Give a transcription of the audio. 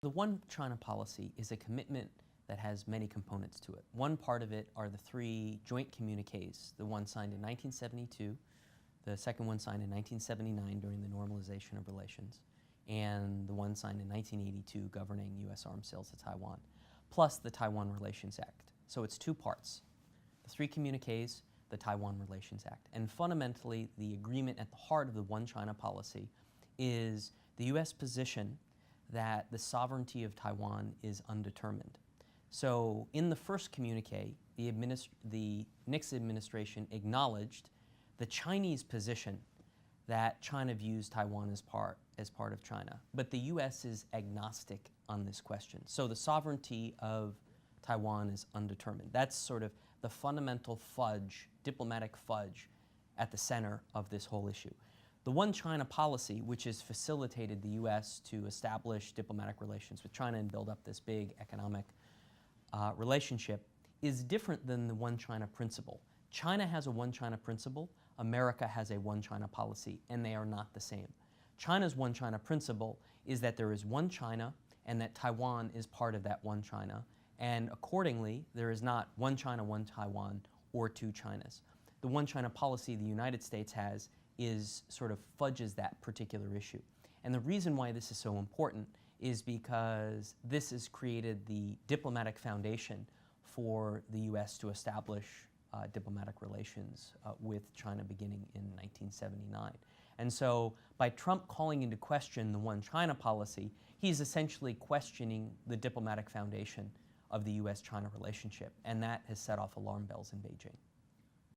The One China policy is a commitment that has many components to it. One part of it are the three joint communiques, the one signed in 1972, the second one signed in 1979 during the normalization of relations, and the one signed in 1982 governing U.S. arms sales to Taiwan, plus the Taiwan Relations Act. So it's two parts, the three communiques, the Taiwan Relations Act. And fundamentally, the agreement at the heart of the One China policy is the U.S. position that the sovereignty of Taiwan is undetermined. So in the first communique, the Nixon administration acknowledged the Chinese position that China views Taiwan as part of China. But the U.S. is agnostic on this question. So the sovereignty of Taiwan is undetermined. That's sort of the fundamental fudge, diplomatic fudge, at the center of this whole issue. The One China policy, which has facilitated the U.S. to establish diplomatic relations with China and build up this big economic relationship, is different than the One China principle. China has a One China principle, America has a One China policy, and they are not the same. China's One China principle is that there is one China and that Taiwan is part of that one China, and accordingly, there is not one China, one Taiwan, or two Chinas. The One China policy the United States has is sort of fudges that particular issue. And the reason why this is so important is because this has created the diplomatic foundation for the U.S. to establish diplomatic relations with China beginning in 1979. And so by Trump calling into question the One China policy, he's essentially questioning the diplomatic foundation of the U.S.-China relationship, and that has set off alarm bells in Beijing.